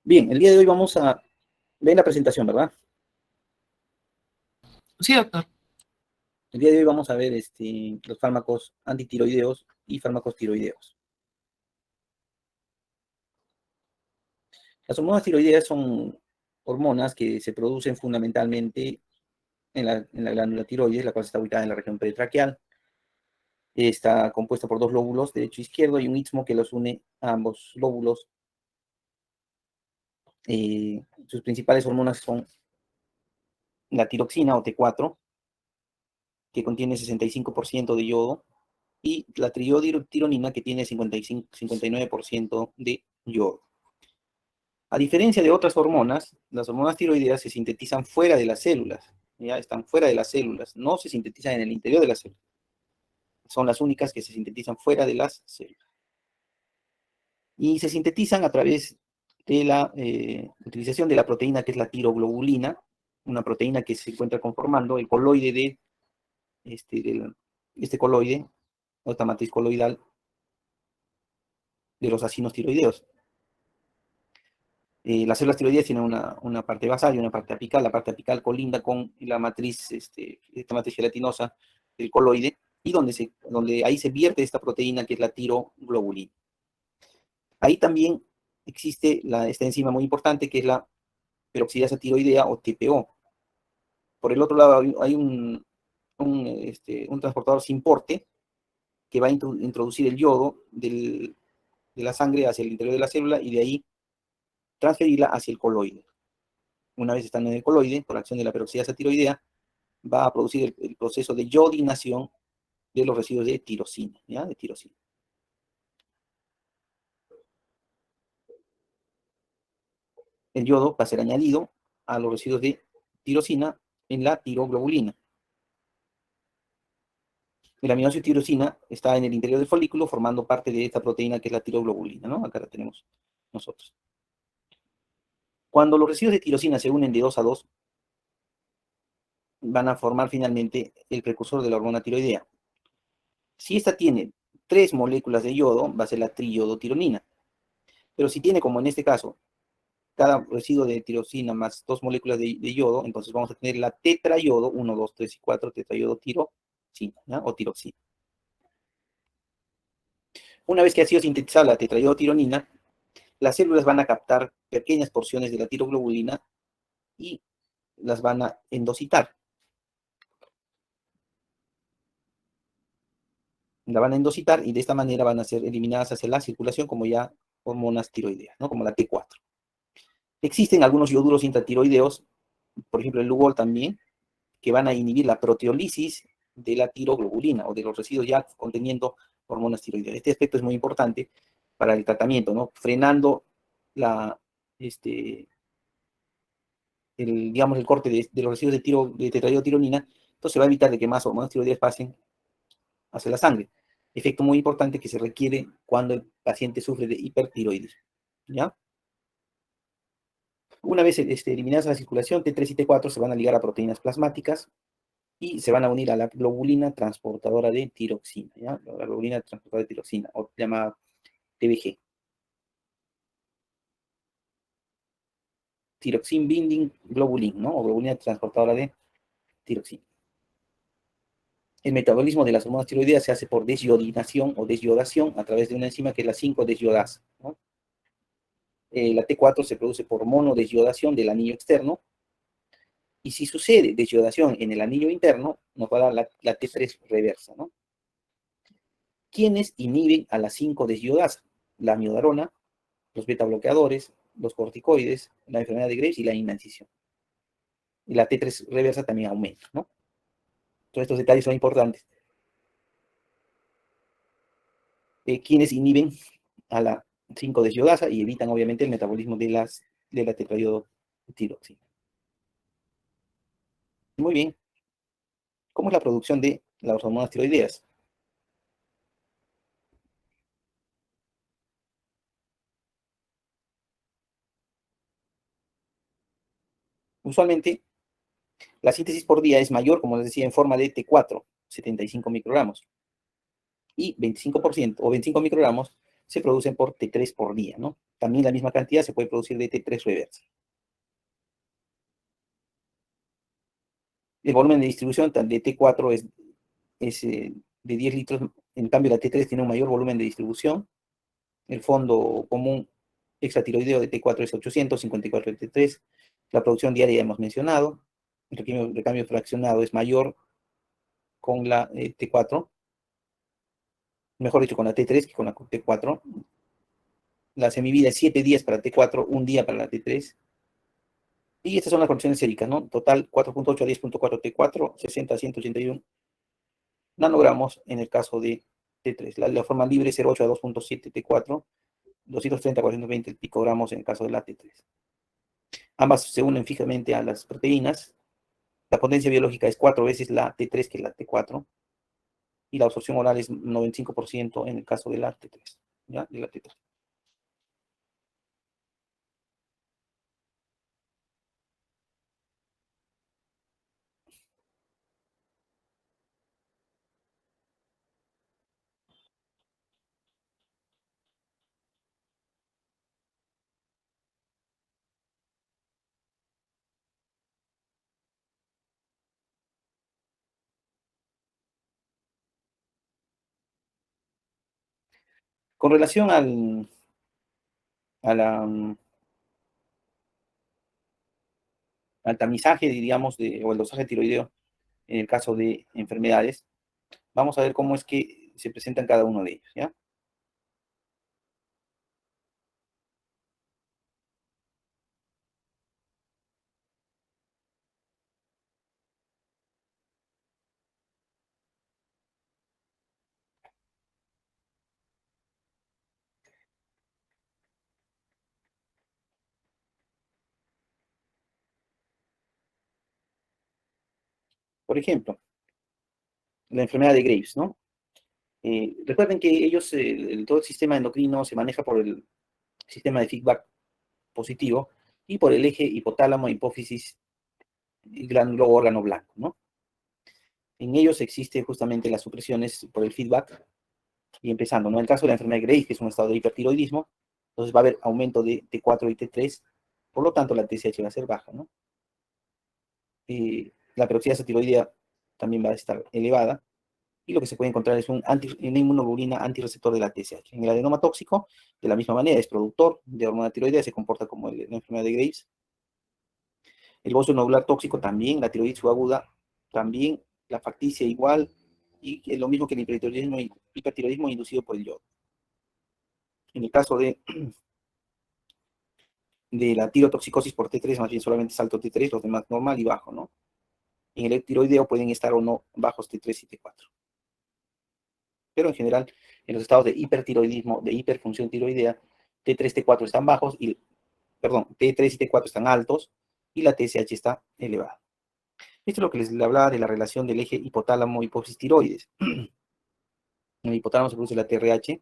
Bien, el día de hoy vamos a ver la presentación, ¿verdad? Sí, doctor. El día de hoy vamos a ver los fármacos antitiroideos y fármacos tiroideos. Las hormonas tiroideas son hormonas que se producen fundamentalmente en la glándula tiroides, la cual está ubicada en la región peritraqueal. Está compuesta por dos lóbulos, derecho e izquierdo, y un istmo que los une a ambos lóbulos. Sus principales hormonas son la tiroxina o T4, que contiene 65% de yodo, y la triiodtironina, que tiene 59% de yodo. A diferencia de otras hormonas, las hormonas tiroideas se sintetizan fuera de las células, ya están fuera de las células, no se sintetizan en el interior de las células. Son las únicas que se sintetizan fuera de las células. Y se sintetizan a través de la utilización de la proteína que es la tiroglobulina, una proteína que se encuentra conformando el coloide de este coloide, o esta matriz coloidal de los acinos tiroideos. Las células tiroideas tienen una parte basal y una parte apical. La parte apical colinda con la matriz, esta matriz gelatinosa del coloide, y donde ahí se vierte esta proteína que es la tiroglobulina. Ahí también existe esta enzima muy importante que es la peroxidasa tiroidea o TPO. Por el otro lado hay un transportador sin porte que va a introducir el yodo de la sangre hacia el interior de la célula y de ahí transferirla hacia el coloide. Una vez están en el coloide, por acción de la peroxidasa tiroidea, va a producir el proceso de iodinación de los residuos de tirosina, ¿ya? De tirosina. El yodo va a ser añadido a los residuos de tirosina en la tiroglobulina. El aminoácido tirosina está en el interior del folículo formando parte de esta proteína que es la tiroglobulina, ¿no? Acá la tenemos nosotros. Cuando los residuos de tirosina se unen de 2 a 2, van a formar finalmente el precursor de la hormona tiroidea. Si esta tiene 3 moléculas de yodo, va a ser la triiodotironina. Pero si tiene, como en este caso, cada residuo de tirosina más 2 moléculas de yodo, entonces vamos a tener la tetrayodo, 1, 2, 3 y 4, tetrayodo tirosina, ¿ya? O tiroxina. Una vez que ha sido sintetizada la tetrayodotironina, las células van a captar pequeñas porciones de la tiroglobulina y las van a endocitar. La van a endocitar y de esta manera van a ser eliminadas hacia la circulación como ya hormonas tiroideas, ¿no? Como la T4. Existen algunos ioduros intratiroideos, por ejemplo el Lugol también, que van a inhibir la proteólisis de la tiroglobulina o de los residuos ya conteniendo hormonas tiroideas. Este aspecto es muy importante para el tratamiento, ¿no? Frenando digamos, el corte de los residuos de tetraiodotironina, entonces va a evitar de que más hormonas tiroideas pasen hacia la sangre. Efecto muy importante que se requiere cuando el paciente sufre de hipertiroidismo, ¿ya? Una vez eliminadas la circulación, T3 y T4 se van a ligar a proteínas plasmáticas y se van a unir a la globulina transportadora de tiroxina, ¿ya? La globulina transportadora de tiroxina, o llamada TBG. Tiroxin binding globulin, ¿no? O globulina transportadora de tiroxina. El metabolismo de las hormonas tiroideas se hace por desiodinación o desyodación a través de una enzima que es la 5-deshiodasa, ¿no? La T4 se produce por monodesyodación del anillo externo, y si sucede desyodación en el anillo interno, nos va a dar la T3 reversa, ¿no? ¿Quiénes inhiben a la 5-deshiodasa? La amiodarona, los beta-bloqueadores, los corticoides, la enfermedad de Graves y la inancisión. Y la T3 reversa también aumenta, ¿no? Todos estos detalles son importantes. ¿Quiénes inhiben a la 5-deshiodasa y evitan obviamente el metabolismo de la tetraiodotiroxina? Muy bien. ¿Cómo es la producción de las hormonas tiroideas? Usualmente, la síntesis por día es mayor, como les decía, en forma de T4, 75 microgramos, y 25% o 25 microgramos se producen por T3 por día, ¿no? también la misma cantidad se puede producir de T3 reversa. El volumen de distribución de T4 es de 10 litros, en cambio la T3 tiene un mayor volumen de distribución. El fondo común extratiroideo de T4 es 854 de T3. La producción diaria ya hemos mencionado. El recambio fraccionado es mayor con la T4, mejor dicho, con la T3 que con la T4. La semivida es 7 días para T4, un día para la T3. Y estas son las condiciones séricas, ¿no? Total 4.8 a 10.4 T4, 60 a 181 nanogramos en el caso de T3. La forma libre es 0.8 a 2.7 T4, 230 a 420 picogramos en el caso de la T3. Ambas se unen fijamente a las proteínas. La potencia biológica es 4 veces la T3 que la T4. Y la absorción oral es 95% en el caso de la T3. ¿Ya? De la T3. Con relación a al tamizaje, diríamos, o el dosaje tiroideo en el caso de enfermedades, vamos a ver cómo es que se presentan cada uno de ellos, ¿ya? Por ejemplo, la enfermedad de Graves, ¿no? Recuerden que ellos, todo el sistema endocrino se maneja por el sistema de feedback positivo y por el eje hipotálamo, hipófisis, glándulo o órgano blanco, ¿no? En ellos existe justamente las supresiones por el feedback y empezando, ¿no? En el caso de la enfermedad de Graves, que es un estado de hipertiroidismo, entonces va a haber aumento de T4 y T3, por lo tanto la TSH va a ser baja, ¿no? La peroxidasa tiroidea también va a estar elevada, y lo que se puede encontrar es una inmunoglobulina antirreceptor de la TSH. En el adenoma tóxico, de la misma manera, es productor de hormona tiroidea, se comporta como la enfermedad de Graves. El bocio nodular tóxico también, la tiroides subaguda, también la facticia igual, y es lo mismo que el hipertiroidismo inducido por el yodo. En el caso de la tirotoxicosis por T3, más bien solamente salto T3, los demás normal y bajo, ¿no? En el tiroideo pueden estar o no bajos T3 y T4. Pero en general, en los estados de hipertiroidismo, de hiperfunción tiroidea, T3, T4 están bajos, perdón, T3 y T4 están altos, y la TSH está elevada. Esto es lo que les hablaba de la relación del eje hipotálamo-hipófisis tiroides. En el hipotálamo se produce la TRH,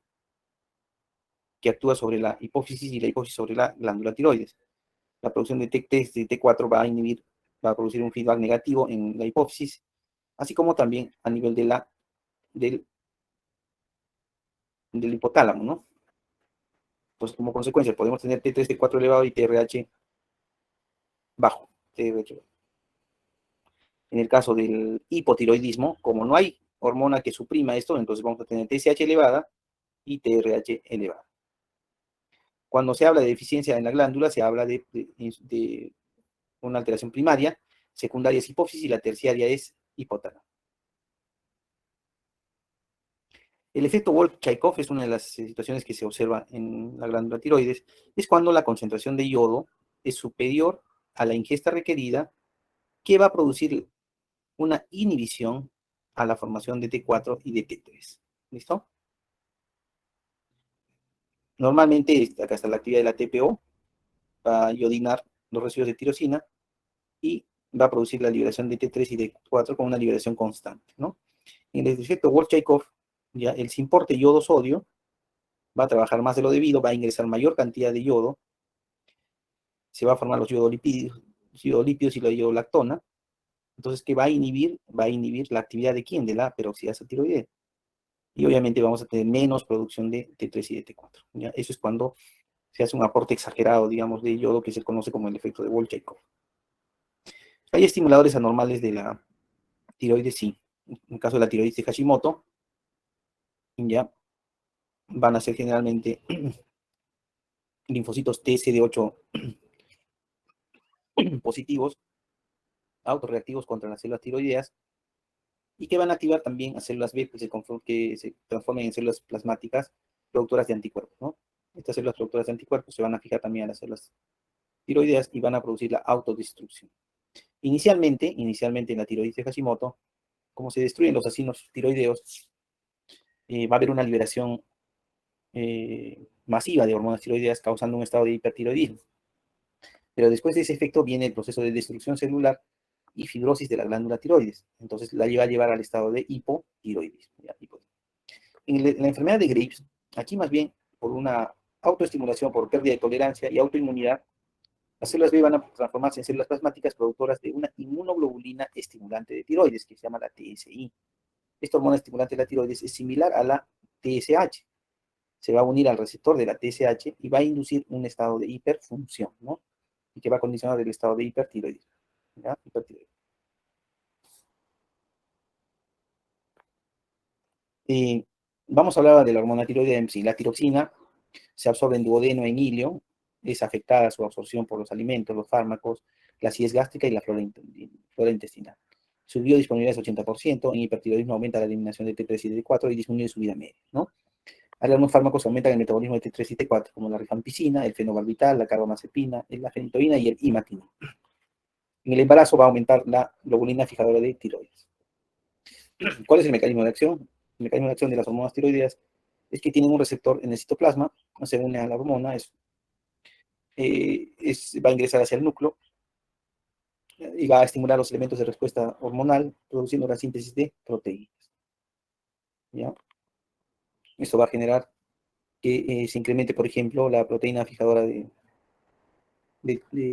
que actúa sobre la hipófisis y la hipófisis sobre la glándula tiroides. La producción de T3 y T4 va a producir un feedback negativo en la hipófisis, así como también a nivel del, del hipotálamo, ¿no? Pues como consecuencia podemos tener T3, T4 elevado y TRH bajo. TRH. En el caso del hipotiroidismo, como no hay hormona que suprima esto, entonces vamos a tener TSH elevada y TRH elevada. Cuando se habla de deficiencia en la glándula, se habla de una alteración primaria, secundaria es hipófisis y la terciaria es hipotálamo. El efecto Wolff-Chaikoff es una de las situaciones que se observa en la glándula tiroides, es cuando la concentración de yodo es superior a la ingesta requerida, que va a producir una inhibición a la formación de T4 y de T3. ¿Listo? Normalmente, acá está la actividad de la TPO, va a iodinar los residuos de tirosina y va a producir la liberación de T3 y de T4 con una liberación constante, ¿no? En el efecto Wolff-Chaikoff, ya el simporte yodo-sodio va a trabajar más de lo debido, va a ingresar mayor cantidad de yodo, se va a formar los yodolípidos y la yodolactona, entonces, ¿qué va a inhibir? Va a inhibir la actividad de quién? De la peroxidasa tiroidea. Y obviamente vamos a tener menos producción de T3 y de T4. ¿Ya? Eso es cuando se hace un aporte exagerado, digamos, de yodo que se conoce como el efecto de Volchenkov. Hay estimuladores anormales de la tiroides, sí. En el caso de la tiroides de Hashimoto, ya van a ser generalmente linfocitos TSD8 positivos, autorreactivos contra las células tiroideas, y que van a activar también a células B que se transformen en células plasmáticas productoras de anticuerpos, ¿no? Estas células productoras de anticuerpos se van a fijar también a las células tiroideas y van a producir la autodestrucción. Inicialmente en la tiroides de Hashimoto, como se destruyen los acinos tiroideos, va a haber una liberación masiva de hormonas tiroideas causando un estado de hipertiroidismo. Pero después de ese efecto viene el proceso de destrucción celular y fibrosis de la glándula tiroides. Entonces la va a llevar al estado de hipotiroidismo. En la enfermedad de Graves, aquí más bien por una autoestimulación por pérdida de tolerancia y autoinmunidad, las células B van a transformarse en células plasmáticas productoras de una inmunoglobulina estimulante de tiroides, que se llama la TSI. Esta hormona estimulante de la tiroides es similar a la TSH. Se va a unir al receptor de la TSH y va a inducir un estado de hiperfunción, ¿no? Y que va a condicionar el estado de hipertiroidismo. ¿Ya? Hipertiroidismo. Vamos a hablar de la hormona tiroidea en sí. La tiroxina se absorbe en duodeno, en ilio, es afectada su absorción por los alimentos, los fármacos, la acidez gástrica y la flora intestinal. Su biodisponibilidad es 80%, en hipertiroidismo aumenta la eliminación de T3 y T4 y disminuye su vida media, ¿no? Algunos fármacos aumentan el metabolismo de T3 y T4, como la rifampicina, el fenobarbital, la carbamazepina, la fenitoína y el imatinib. En el embarazo va a aumentar la globulina fijadora de tiroides. ¿Cuál es el mecanismo de acción? El mecanismo de acción de las hormonas tiroideas es que tienen un receptor en el citoplasma, se une a la hormona, va a ingresar hacia el núcleo y va a estimular los elementos de respuesta hormonal, produciendo la síntesis de proteínas. ¿Ya? Esto va a generar que se incremente, por ejemplo, la proteína fijadora de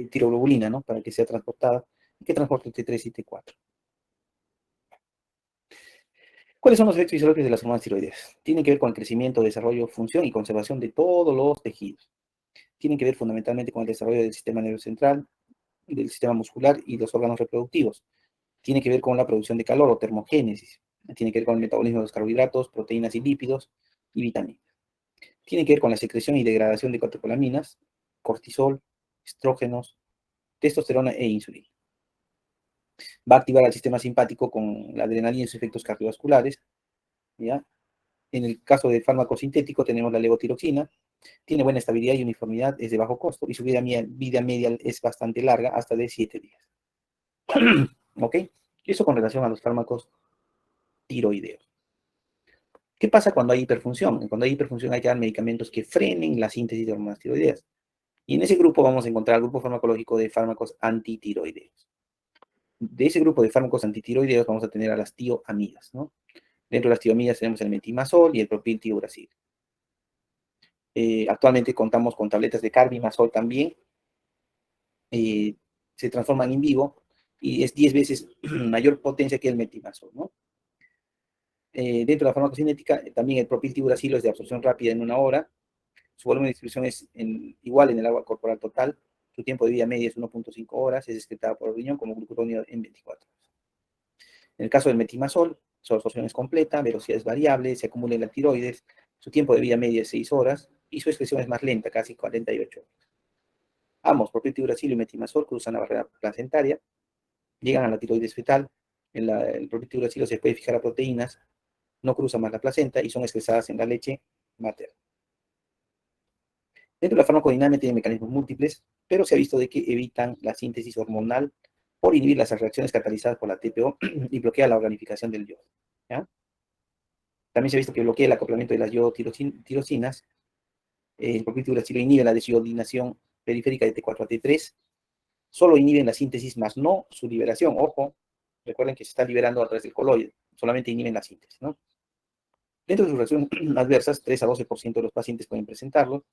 tiroglobulina, ¿no? Para que sea transportada y que transporte T3 y T4. ¿Cuáles son los efectos fisiológicos de las hormonas tiroideas? Tienen que ver con el crecimiento, desarrollo, función y conservación de todos los tejidos. Tienen que ver fundamentalmente con el desarrollo del sistema nervioso central, del sistema muscular y los órganos reproductivos. Tiene que ver con la producción de calor o termogénesis. Tiene que ver con el metabolismo de los carbohidratos, proteínas y lípidos y vitaminas. Tiene que ver con la secreción y degradación de catecolaminas, cortisol, estrógenos, testosterona e insulina. Va a activar al sistema simpático con la adrenalina y sus efectos cardiovasculares. ¿Ya? En el caso del fármaco sintético tenemos la levotiroxina. Tiene buena estabilidad y uniformidad, es de bajo costo y su vida media es bastante larga, hasta de 7 días. ¿Ok? Eso con relación a los fármacos tiroideos. ¿Qué pasa cuando hay hiperfunción? Cuando hay hiperfunción hay que dar medicamentos que frenen la síntesis de hormonas tiroideas. Y en ese grupo vamos a encontrar el grupo farmacológico de fármacos antitiroideos. De ese grupo de fármacos antitiroideos vamos a tener a las tioamidas, ¿no? Dentro de las tioamidas tenemos el metimazol y el propiltiuracil. Actualmente contamos con tabletas de carbimazol también. Se transforman en vivo y es 10 veces mayor potencia que el metimazol, ¿no? Dentro de la farmacocinética, también el propiltiuracilo es de absorción rápida en 1 hora. Su volumen de distribución es igual en el agua corporal total. Su tiempo de vida media es 1.5 horas. Es excretada por el riñón como glucuronio en 24 horas. En el caso del metimazol, su absorción es completa, velocidad es variable, se acumula en la tiroides. Su tiempo de vida media es 6 horas y su excreción es más lenta, casi 48 horas. Ambos, propiltiuracilo y metimazol, cruzan la barrera placentaria, llegan a la tiroides fetal. El propiltiuracilo se puede fijar a proteínas, no cruza más la placenta y son excresadas en la leche materna. Dentro de la farmacodinámica tiene mecanismos múltiples, pero se ha visto de que evitan la síntesis hormonal por inhibir las reacciones catalizadas por la TPO y bloquea la organificación del yodo. ¿Ya? También se ha visto que bloquea el acoplamiento de las yodotirosinas. El propiltiuracilo inhibe la desiodinación periférica de T4 a T3. Solo inhiben la síntesis, más no su liberación. Ojo, recuerden que se está liberando a través del coloide. Solamente inhiben la síntesis, ¿no? Dentro de sus reacciones adversas, 3 a 12% de los pacientes pueden presentarlo.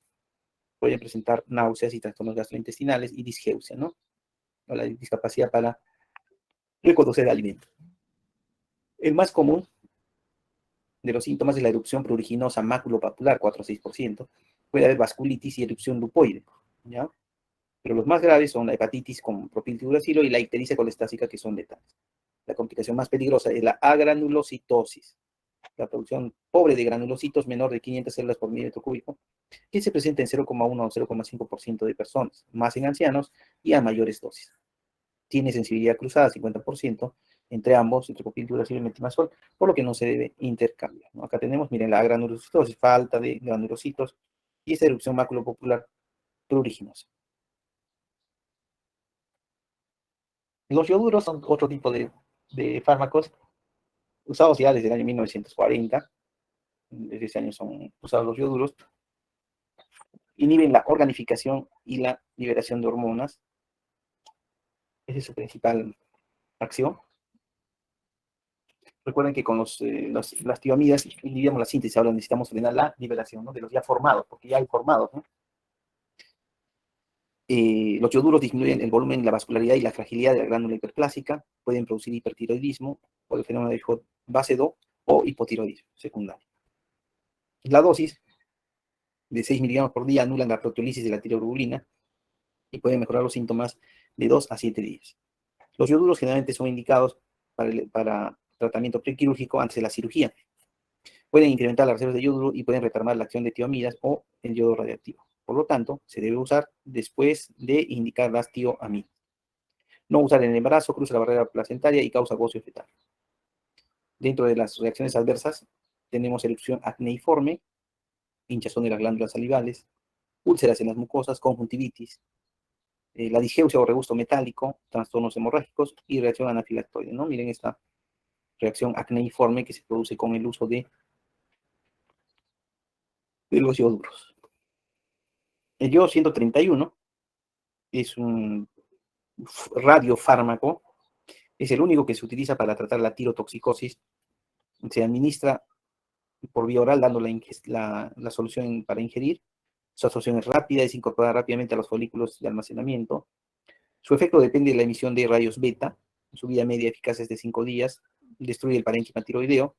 Pueden presentar náuseas y trastornos gastrointestinales y disgeusia, ¿no? O la discapacidad para reconocer el alimento. El más común de los síntomas es la erupción pruriginosa maculopapular, 4 a 6%, puede haber vasculitis y erupción lupoide, ¿ya? Pero los más graves son la hepatitis con propiltiuracilo y la ictericia colestásica, que son letales. La complicación más peligrosa es la agranulocitosis, la producción pobre de granulocitos menor de 500 células por milímetro cúbico, que se presenta en 0,1 o 0,5% de personas, más en ancianos y a mayores dosis. Tiene sensibilidad cruzada, 50%, entre ambos, entre propiltiuracilo y metimazol, por lo que no se debe intercambiar, ¿no? Acá tenemos, miren, la granulocitosis, falta de granulocitos, y esta erupción maculopopular pruriginosa. Los ioduros son otro tipo de fármacos usados ya desde el año 1940. Desde ese año son usados los ioduros. Inhiben la organificación y la liberación de hormonas. Esa es su principal acción. Recuerden que con las tioamidas inhibimos la síntesis, ahora necesitamos frenar la liberación, ¿no?, de los ya formados, porque ya hay formados, ¿no? Los ioduros disminuyen el volumen, la vascularidad y la fragilidad de la glándula hiperplásica, pueden producir hipertiroidismo por el fenómeno de base 2 o hipotiroidismo secundario. La dosis de 6 miligramos por día anulan la proteólisis de la tiroglobulina y pueden mejorar los síntomas de 2 a 7 días. Los ioduros generalmente son indicados para tratamiento prequirúrgico antes de la cirugía. Pueden incrementar las reservas de yoduro y pueden retardar la acción de tioamidas o el yodo radiactivo. Por lo tanto, se debe usar después de indicar las tioamidas. No usar en el embarazo, cruza la barrera placentaria y causa bocio fetal. Dentro de las reacciones adversas tenemos erupción acneiforme, hinchazón de las glándulas salivales, úlceras en las mucosas, conjuntivitis, la disgeusia o regusto metálico, trastornos hemorrágicos y reacción anafilactoide, ¿no? Miren esta reacción acneiforme que se produce con el uso de los ioduros. El yodo 131 es un radiofármaco, es el único que se utiliza para tratar la tirotoxicosis. Se administra por vía oral, dando la solución para ingerir. Su absorción es rápida, es incorporada rápidamente a los folículos de almacenamiento. Su efecto depende de la emisión de rayos beta. Su vida media eficaz es de 5 días. Destruye el parénquima tiroideo.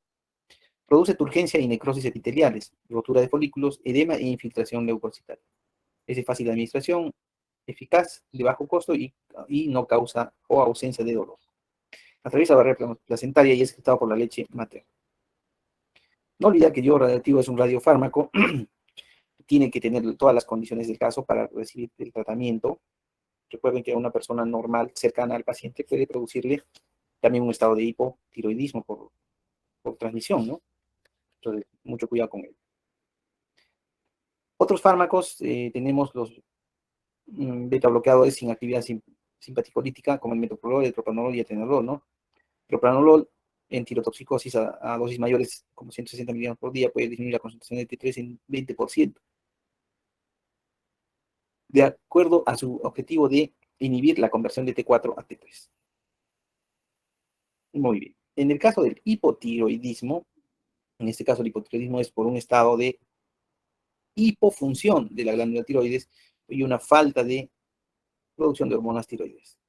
Produce turgencia y necrosis epiteliales, rotura de folículos, edema e infiltración leucocitaria. Es de fácil administración, eficaz, de bajo costo y no causa o ausencia de dolor. Atraviesa la barrera placentaria y es excretado por la leche materna. No olvidar que el yodo radioactivo es un radiofármaco. Tiene que tener todas las condiciones del caso para recibir el tratamiento. Recuerden que una persona normal cercana al paciente puede producirle también un estado de hipotiroidismo por transmisión, ¿no? Entonces, mucho cuidado con él. Otros fármacos, tenemos los beta bloqueadores sin actividad simpaticolítica, como el metoprolol, el propranolol y el atenolol, ¿no? Propranolol en tirotoxicosis a dosis mayores, como 160 miligramos por día, puede disminuir la concentración de T3 en 20%, de acuerdo a su objetivo de inhibir la conversión de T4 a T3. Muy bien. En el caso del hipotiroidismo, en este caso el hipotiroidismo es por un estado de hipofunción de la glándula tiroides y una falta de producción de hormonas tiroides.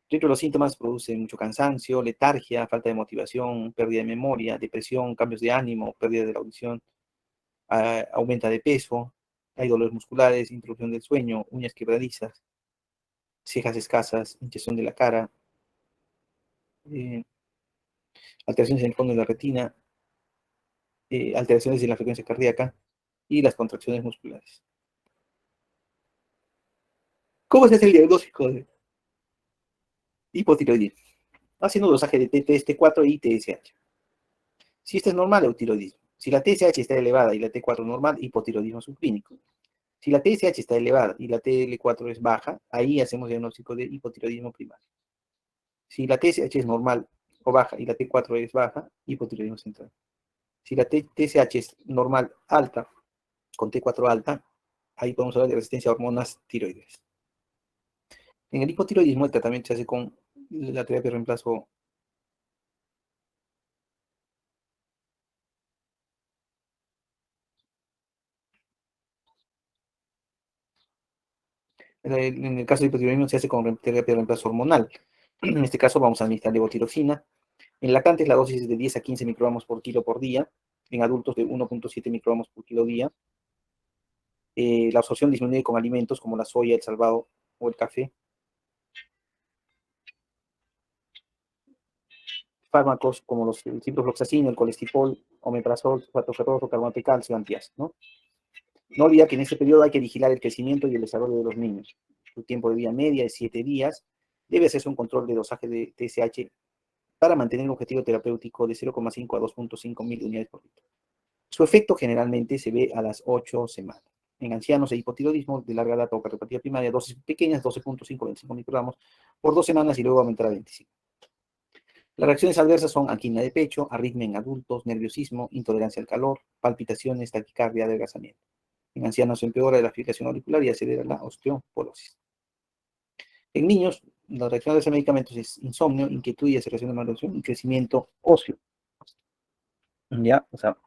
Dentro de los síntomas produce mucho cansancio, letargia, falta de motivación, pérdida de memoria, depresión, cambios de ánimo, pérdida de la audición, aumenta de peso, hay dolores musculares, interrupción del sueño, uñas quebradizas, cejas escasas, hinchazón de la cara, eh, alteraciones en el fondo de la retina, alteraciones en la frecuencia cardíaca y las contracciones musculares. ¿Cómo se hace el diagnóstico de hipotiroidismo? Haciendo dosaje de TSH4 y TSH. Si este es normal, eutiroidismo. Si la TSH está elevada y la T4 normal, hipotiroidismo subclínico. Si la TSH está elevada y la TL4 es baja, ahí hacemos diagnóstico de hipotiroidismo primario. Si la TSH es normal o baja y la T4 es baja, hipotiroidismo central. Si la TSH es normal alta con T4 alta, ahí podemos hablar de resistencia a hormonas tiroides. En el hipotiroidismo el tratamiento se hace con la terapia de reemplazo en el caso del hipotiroidismo se hace con terapia de reemplazo hormonal. En este caso vamos a administrar levotiroxina. En lactantes la dosis es de 10 a 15 microgramos por kilo por día. En adultos de 1.7 microgramos por kilo día. La absorción disminuye con alimentos como la soya, el salvado o el café. Fármacos como los el ciprofloxacino, el colesterol, omeprazol, sulfato ferroso, carbonato de calcio, antiácido, ¿no? No olvida que en este periodo hay que vigilar el crecimiento y el desarrollo de los niños. Su tiempo de vida media es 7 días. Debe hacerse un control de dosaje de TSH para mantener un objetivo terapéutico de 0,5 a 2,5 mil unidades por litro. Su efecto generalmente se ve a las 8 semanas. En ancianos e hipotiroidismo de larga data o cardiopatía primaria, dosis pequeñas, 12,5 a 25 microgramos por 2 semanas y luego aumentar a 25. Las reacciones adversas son angina de pecho, arritmia en adultos, nerviosismo, intolerancia al calor, palpitaciones, taquicardia, adelgazamiento. En ancianos empeora la fibrilación auricular y acelera la osteoporosis. En niños, la reacción adversa a medicamentos es insomnio, inquietud y aceleración de maduración y crecimiento óseo. ¿Ya? O sea,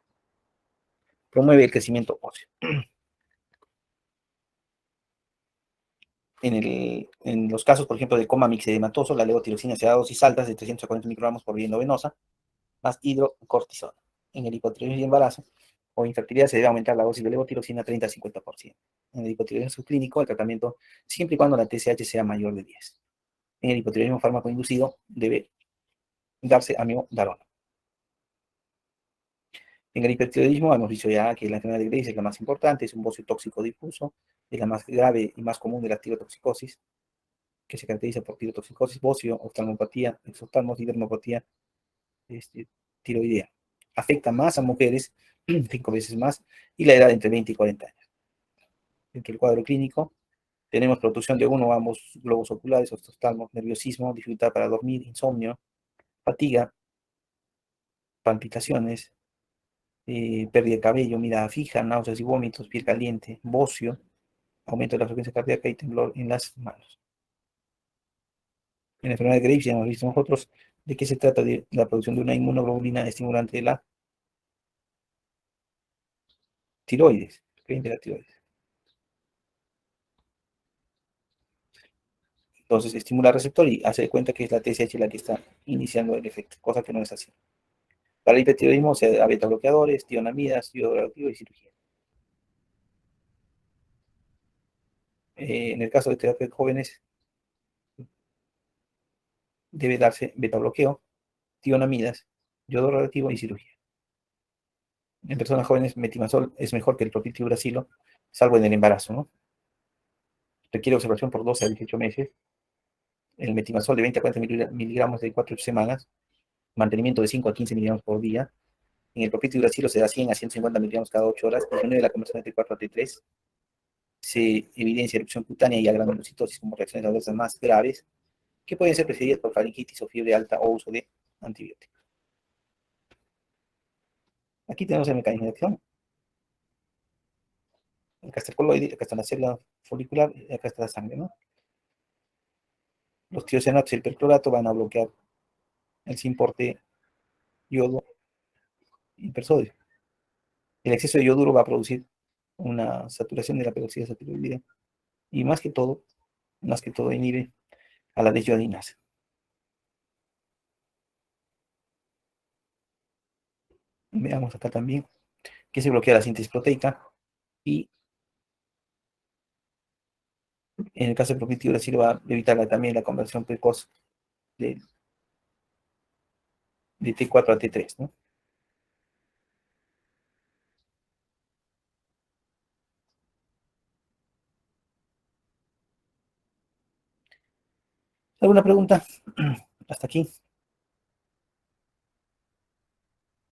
promueve el crecimiento óseo. En los casos, por ejemplo, de coma mixedematoso, la levotiroxina se da a dosis altas de 300 a 40 microgramos por vía endovenosa, más hidrocortisona. En el hipotiroidismo y embarazo o infertilidad se debe aumentar la dosis de levotiroxina 30 a 50%. En el hipotiroidismo subclínico, el tratamiento siempre y cuando la TSH sea mayor de 10. En el hipotiroidismo fármaco inducido debe darse amiodarona. En el hipertiroidismo hemos dicho ya que la enfermedad de Graves es la más importante, es un bocio tóxico difuso, es la más grave y más común de la tirotoxicosis, que se caracteriza por tirotoxicosis, bocio, oftalmopatía, exoftalmos y dermopatía tiroidea. Afecta más a mujeres, 5 veces más, y la edad entre 20 y 40 años. Dentro del cuadro clínico tenemos producción de uno o ambos globos oculares, oftalmos, nerviosismo, dificultad para dormir, insomnio, fatiga, palpitaciones, pérdida de cabello, mirada fija, náuseas y vómitos, piel caliente, bocio, aumento de la frecuencia cardíaca y temblor en las manos. En la enfermedad de Graves ya hemos visto nosotros de qué se trata de la producción de una inmunoglobulina estimulante de la tiroides, de la tiroides. Entonces estimula el receptor y hace de cuenta que es la TSH la que está iniciando el efecto, cosa que no es así. Para el hipertiroidismo se da beta bloqueadores, tionamidas, yodo radioactivo y cirugía. En el caso de terapia de jóvenes, debe darse beta bloqueo, tionamidas, yodo radioactivo y cirugía. En personas jóvenes, metimazol es mejor que el clopidogrel, salvo en el embarazo, ¿no? Requiere observación por 12 a 18 meses. El metimazol de 20 a 40 miligramos de 4 semanas, mantenimiento de 5 a 15 miligramos por día. En el clopidogrel se da 100 a 150 miligramos cada 8 horas, disminuye la conversión de T4 a T3. Se evidencia erupción cutánea y agranulocitosis como reacciones adversas más graves, que pueden ser precedidas por faringitis o fiebre alta o uso de antibióticos. Aquí tenemos el mecanismo de acción. Acá está el coloide, acá está la célula folicular y acá está la sangre, ¿no? Los tiosinatos y el perclorato van a bloquear el simporte yodo hipersodio. El exceso de yoduro va a producir una saturación de la peroxidasa tiroidea y más que todo inhibe a la desyoadinasa. Veamos acá también que se bloquea la síntesis proteica y en el caso de propitiura sí va a evitar también la conversión precoz de, de T4 a T3, ¿no? ¿Alguna pregunta? Hasta aquí.